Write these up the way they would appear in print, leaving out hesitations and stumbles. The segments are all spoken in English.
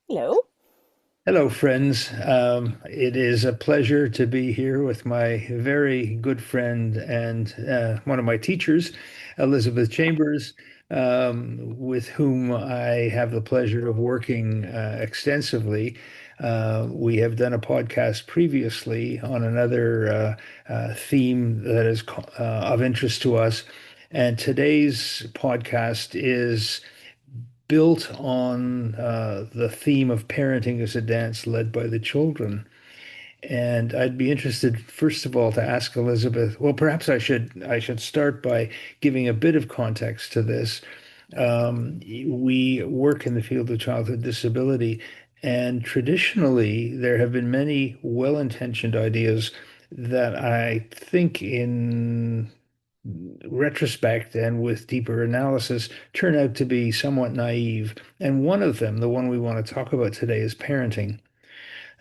Hello. Hello, friends. It is a pleasure to be here with my very good friend and one of my teachers, Elizabeth Chambers, with whom I have the pleasure of working extensively. We have done a podcast previously on another theme that is of interest to us. And today's podcast is built on the theme of parenting as a dance led by the children. And I'd be interested, first of all, to ask Elizabeth, well, perhaps I should start by giving a bit of context to this. We work in the field of childhood disability, and traditionally there have been many well-intentioned ideas that I think in retrospect and with deeper analysis turn out to be somewhat naive. And one of them, the one we want to talk about today, is parenting.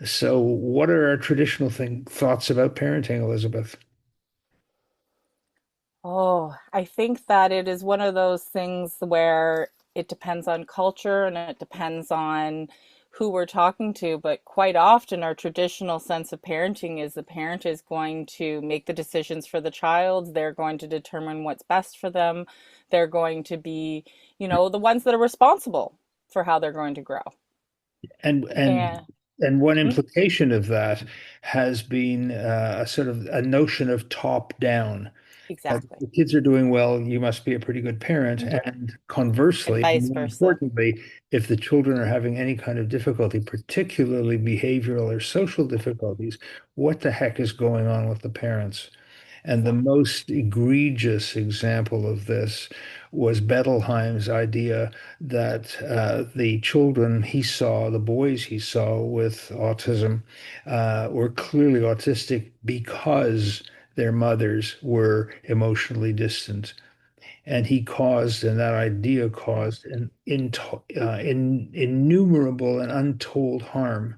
So, what are our traditional thoughts about parenting, Elizabeth? Oh, I think that it is one of those things where it depends on culture and it depends on who we're talking to. But quite often, our traditional sense of parenting is the parent is going to make the decisions for the child. They're going to determine what's best for them. They're going to be, the ones that are responsible for how they're going to grow. And and And and one Mhm. implication of that has been a sort of a notion of top down. Exactly. The kids are doing well, you must be a pretty good parent. Mhm. And And conversely, and vice more versa. importantly, if the children are having any kind of difficulty, particularly behavioral or social difficulties, what the heck is going on with the parents? And the Exactly. most egregious example of this was Bettelheim's idea that the children he saw, the boys he saw with autism, were clearly autistic because their mothers were emotionally distant. And he caused, and that idea caused, innumerable and untold harm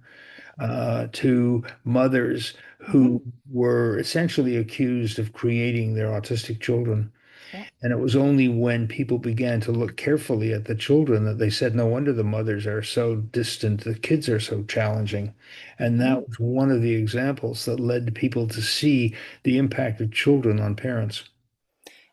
to mothers Hmm. who were essentially accused of creating their autistic children. Yeah. And it was only when people began to look carefully at the children that they said, no wonder the mothers are so distant, the kids are so challenging. And Mhm. that was one of the examples that led people to see the impact of children on parents.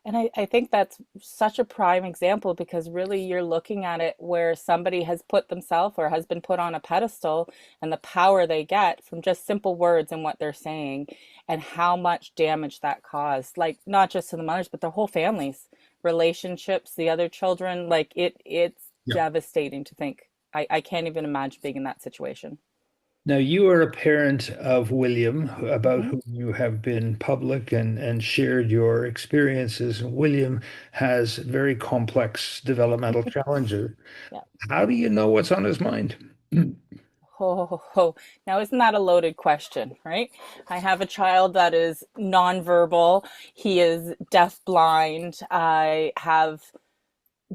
And I think that's such a prime example because really you're looking at it where somebody has put themselves or has been put on a pedestal and the power they get from just simple words and what they're saying and how much damage that caused. Like not just to the mothers, but their whole families, relationships, the other children. Like it's Yeah. devastating to think. I can't even imagine being in that situation. Now, you are a parent of William, about Hmm. whom you have been public and shared your experiences. William has very complex developmental challenges. Yeah. How do you know what's on his mind? Ho, ho, ho. Now, isn't that a loaded question, right? I have a child that is nonverbal. He is deaf-blind. I have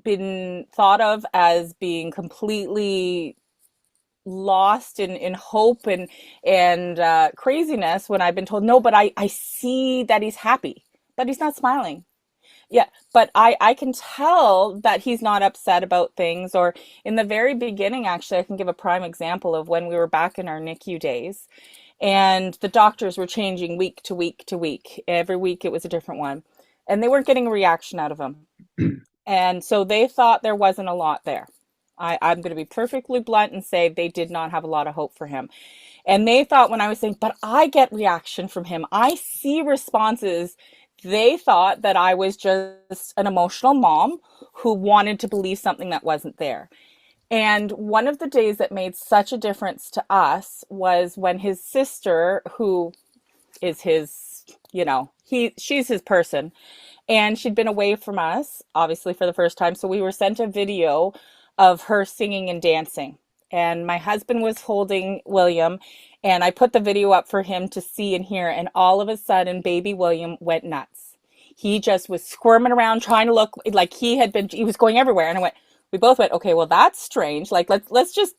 been thought of as being completely lost in hope and craziness when I've been told, no, but I see that he's happy, but he's not smiling. Yeah, but I can tell that he's not upset about things. Or in the very beginning, actually, I can give a prime example of when we were back in our NICU days, and the doctors were changing week to week to week. Every week it was a different one, and they weren't getting a reaction out of him. And so they thought there wasn't a lot there. I'm going to be perfectly blunt and say they did not have a lot of hope for him. And they thought when I was saying, but I get reaction from him, I see responses. They thought that I was just an emotional mom who wanted to believe something that wasn't there. And one of the days that made such a difference to us was when his sister, who is his, she's his person, and she'd been away from us, obviously for the first time. So we were sent a video of her singing and dancing. And my husband was holding William, and I put the video up for him to see and hear. And all of a sudden, baby William went nuts. He just was squirming around, trying to look like he was going everywhere. And we both went, okay, well, that's strange. Like, let's just,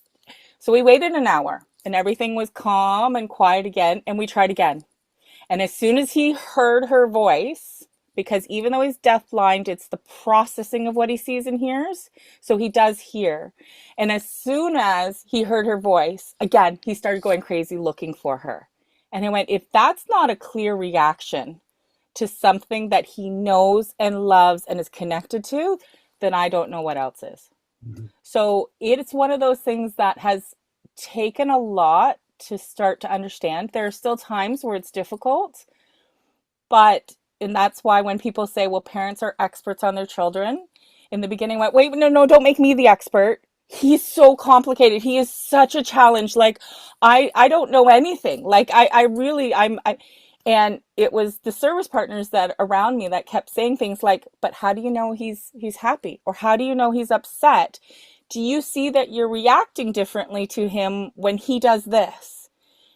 so we waited an hour and everything was calm and quiet again. And we tried again. And as soon as he heard her voice, because even though he's deafblind, it's the processing of what he sees and hears. So he does hear. And as soon as he heard her voice, again, he started going crazy looking for her. And I went, if that's not a clear reaction to something that he knows and loves and is connected to, then I don't know what else is. Mhm. So it's one of those things that has taken a lot to start to understand. There are still times where it's difficult, but, and that's why when people say, well, parents are experts on their children, in the beginning, I went, wait, no, no, don't make me the expert. He's so complicated. He is such a challenge. Like, I don't know anything. Like, I really, and it was the service partners that around me that kept saying things like, but how do you know he's happy? Or how do you know he's upset? Do you see that you're reacting differently to him when he does this?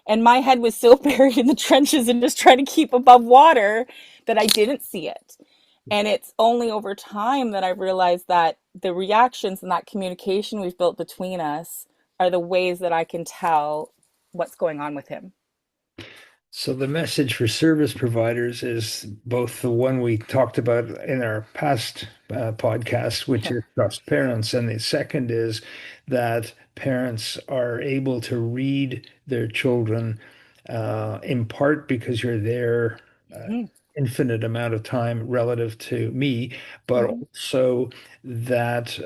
And my head was so buried in the trenches and just trying to keep above water that I didn't see it. And it's only over time that I realized that the reactions and that communication we've built between us are the ways that I can tell what's going on with him. So the message for service providers is both the one we talked about in our past podcast, which is trust parents, and the second is that parents are able to read their children in part because you're there Mm-hmm. infinite amount of time relative to me, but Mm-hmm. also that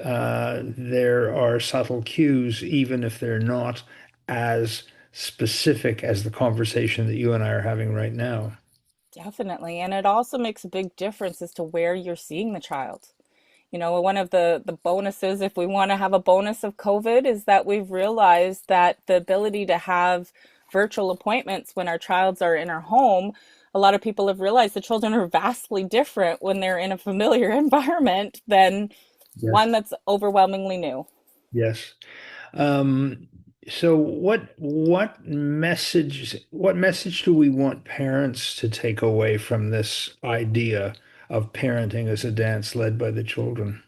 there are subtle cues, even if they're not as specific as the conversation that you and I are having right now. Definitely. And it also makes a big difference as to where you're seeing the child. You know, one of the bonuses, if we want to have a bonus of COVID, is that we've realized that the ability to have virtual appointments when our childs are in our home, a lot of people have realized the children are vastly different when they're in a familiar environment than one Yes. that's overwhelmingly new. Yes. Um, so what message do we want parents to take away from this idea of parenting as a dance led by the children?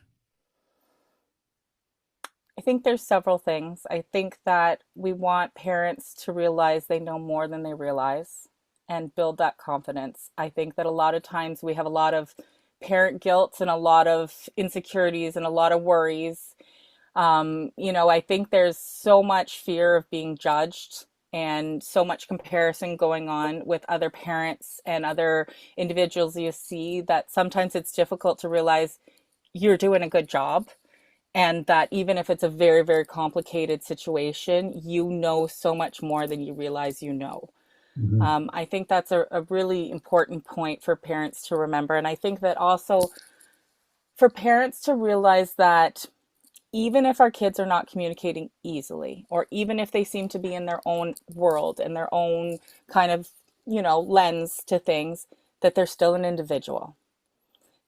I think there's several things. I think that we want parents to realize they know more than they realize and build that confidence. I think that a lot of times we have a lot of parent guilt and a lot of insecurities and a lot of worries. I think there's so much fear of being judged and so much comparison going on with other parents and other individuals you see that sometimes it's difficult to realize you're doing a good job, and that even if it's a very, very complicated situation, you know so much more than you realize you know. Mhm. I think that's a really important point for parents to remember. And I think that also for parents to realize that even if our kids are not communicating easily, or even if they seem to be in their own world and their own kind of, lens to things, that they're still an individual.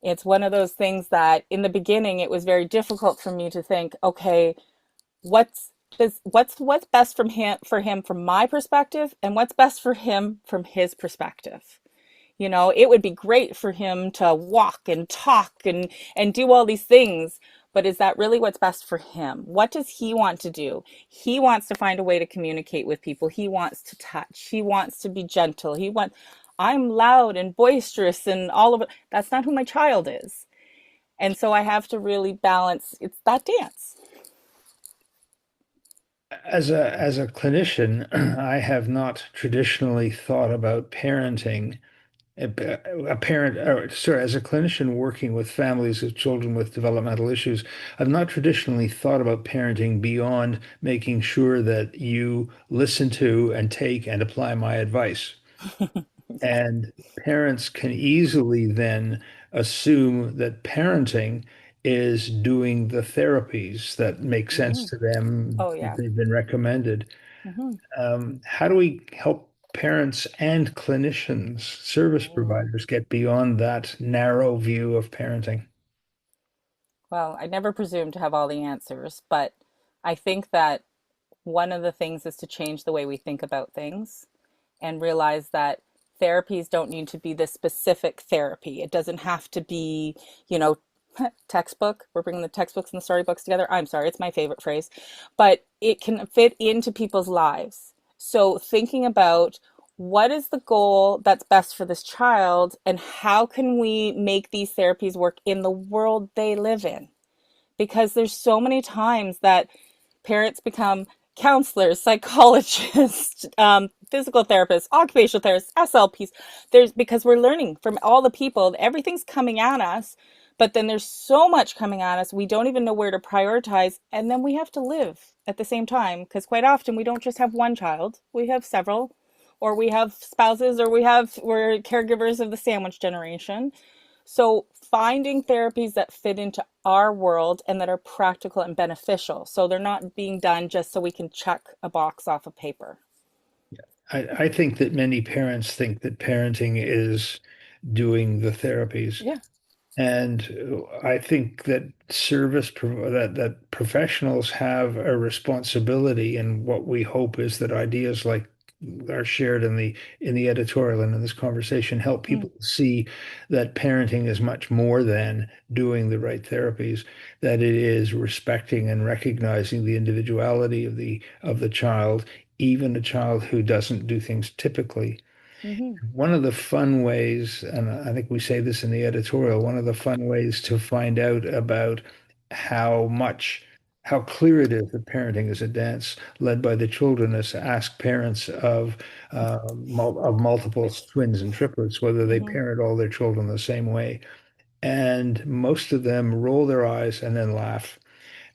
It's one of those things that in the beginning it was very difficult for me to think, okay, what's best from my perspective, and what's best for him from his perspective. It would be great for him to walk and talk and do all these things, but is that really what's best for him? What does he want to do? He wants to find a way to communicate with people. He wants to touch. He wants to be gentle. I'm loud and boisterous and all of it. That's not who my child is. And so I have to really balance, it's that dance. As a clinician, I have not traditionally thought about parenting. A parent, or sorry, as a clinician working with families of children with developmental issues, I've not traditionally thought about parenting beyond making sure that you listen to and take and apply my advice. Yeah. And parents can easily then assume that parenting is doing the therapies that make sense Hmm. to them Oh, if yeah. they've been recommended. Hmm. How do we help parents and clinicians, service providers, get beyond that narrow view of parenting? Well, I never presume to have all the answers, but I think that one of the things is to change the way we think about things and realize that therapies don't need to be the specific therapy. It doesn't have to be, you know, textbook. We're bringing the textbooks and the storybooks together. I'm sorry, it's my favorite phrase, but it can fit into people's lives. So thinking about what is the goal that's best for this child, and how can we make these therapies work in the world they live in? Because there's so many times that parents become counselors, psychologists, physical therapists, occupational therapists, SLPs. There's because we're learning from all the people, everything's coming at us, but then there's so much coming at us, we don't even know where to prioritize, and then we have to live at the same time, because quite often we don't just have one child, we have several, or we have spouses, or we're caregivers of the sandwich generation. So finding therapies that fit into our world and that are practical and beneficial. So they're not being done just so we can check a box off of paper. I think that many parents think that parenting is doing the therapies. Yeah. And I think that that professionals have a responsibility, and what we hope is that ideas like are shared in the editorial and in this conversation help Mm-hmm. people see that parenting is much more than doing the right therapies, that it is respecting and recognizing the individuality of the child, even a child who doesn't do things typically. Mm-hmm. One of the fun ways, and I think we say this in the editorial, one of the fun ways to find out about how much, how clear it is that parenting is a dance led by the children is to ask parents of multiple twins and triplets whether they Mm-hmm. parent all their children the same way. And most of them roll their eyes and then laugh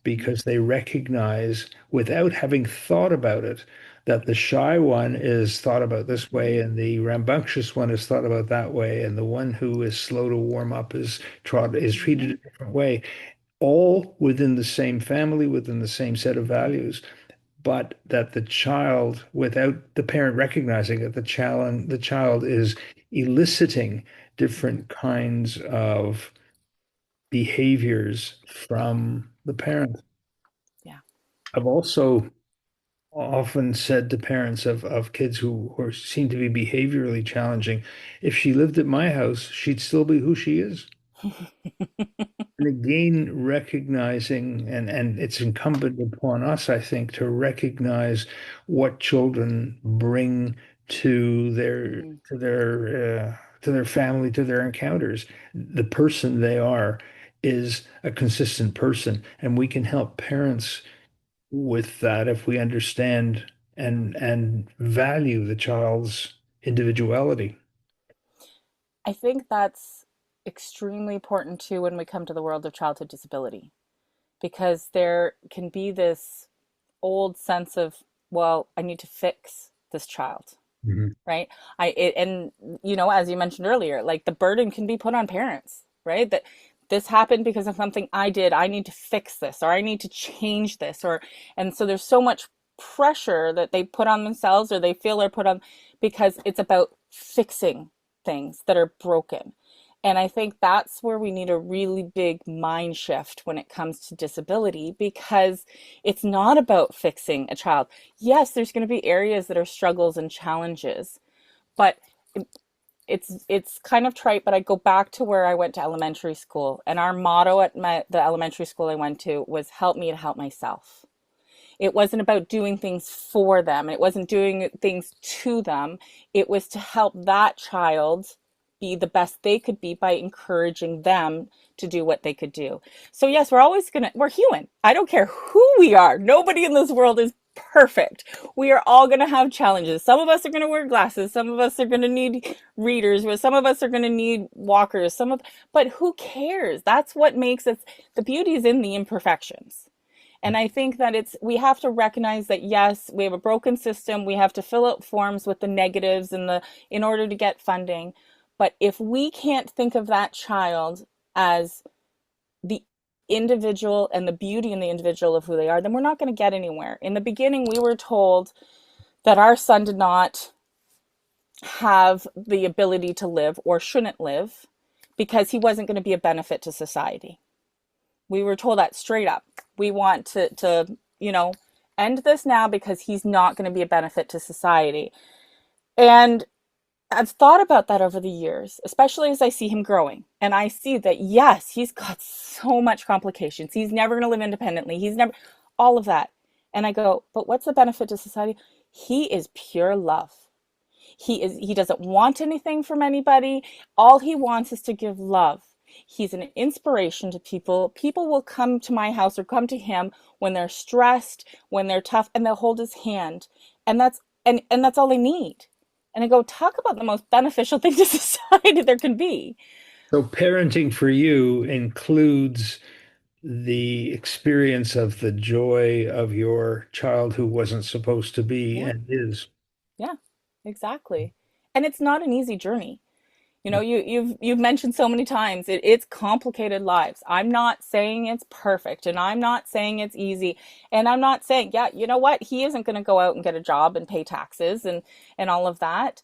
because they recognize, without having thought about it, that the shy one is thought about this way, and the rambunctious one is thought about that way, and the one who is slow to warm up is treated Mm-hmm. a different way, all within the same family, within the same set of values. But that the child, without the parent recognizing it, the child is eliciting Mm-hmm. different kinds of behaviors from the parent. Yeah. I've also often said to parents of kids who seem to be behaviorally challenging, if she lived at my house, she'd still be who she is. And again, recognizing, and it's incumbent upon us, I think, to recognize what children bring Mm-hmm. to their family, to their encounters. The person they are is a consistent person, and we can help parents with that if we understand and value the child's individuality. I think that's extremely important too when we come to the world of childhood disability, because there can be this old sense of, well, I need to fix this child, Mhm. right? And as you mentioned earlier, like the burden can be put on parents, right? That this happened because of something I did. I need to fix this, or I need to change this, and so there's so much pressure that they put on themselves, or they feel are put on, because it's about fixing things that are broken. And I think that's where we need a really big mind shift when it comes to disability, because it's not about fixing a child. Yes, there's going to be areas that are struggles and challenges, but it's kind of trite, but I go back to where I went to elementary school, and our motto at the elementary school I went to was help me to help myself. It wasn't about doing things for them. It wasn't doing things to them. It was to help that child be the best they could be by encouraging them to do what they could do. So yes, we're human. I don't care who we are. Nobody in this world is perfect. We are all going to have challenges. Some of us are going to wear glasses. Some of us are going to need readers. Some of us are going to need walkers. But who cares? That's what makes us, the beauty is in the imperfections. And I think that we have to recognize that, yes, we have a broken system. We have to fill out forms with the negatives in order to get funding. But if we can't think of that child as the individual and the beauty in the individual of who they are, then we're not going to get anywhere. In the beginning, we were told that our son did not have the ability to live or shouldn't live because he wasn't going to be a benefit to society. We were told that straight up. We want to end this now because he's not going to be a benefit to society. And I've thought about that over the years, especially as I see him growing. And I see that, yes, he's got so much complications. He's never going to live independently. All of that. And I go, but what's the benefit to society? He is pure love. He doesn't want anything from anybody. All he wants is to give love. He's an inspiration to people. People will come to my house or come to him when they're stressed, when they're tough, and they'll hold his hand. And that's all they need. And I go, talk about the most beneficial thing to society there can be. So parenting for you includes the experience of the joy of your child who wasn't supposed to be Yeah, and is. yeah, exactly. And it's not an easy journey. You know, you've mentioned so many times it's complicated lives. I'm not saying it's perfect, and I'm not saying it's easy, and I'm not saying, yeah, you know what, he isn't going to go out and get a job and pay taxes and all of that,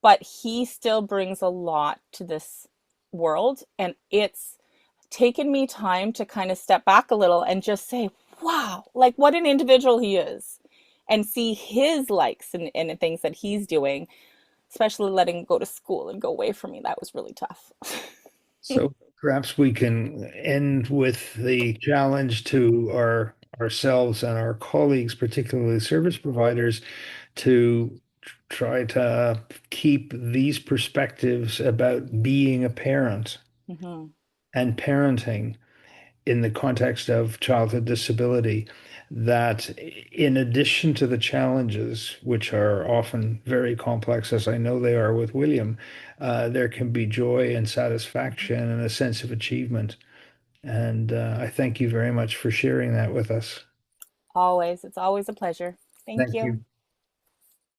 but he still brings a lot to this world, and it's taken me time to kind of step back a little and just say, wow, like what an individual he is, and see his likes and things that he's doing, especially letting him go to school and go away from me. That was really tough. So perhaps we can end with the challenge to ourselves and our colleagues, particularly service providers, to try to keep these perspectives about being a parent Mm-hmm. and parenting in the context of childhood disability, that in addition to the challenges, which are often very complex, as I know they are with William, there can be joy and satisfaction and a sense of achievement. And I thank you very much for sharing that with us. Always. It's always a pleasure. Thank Thank you. you.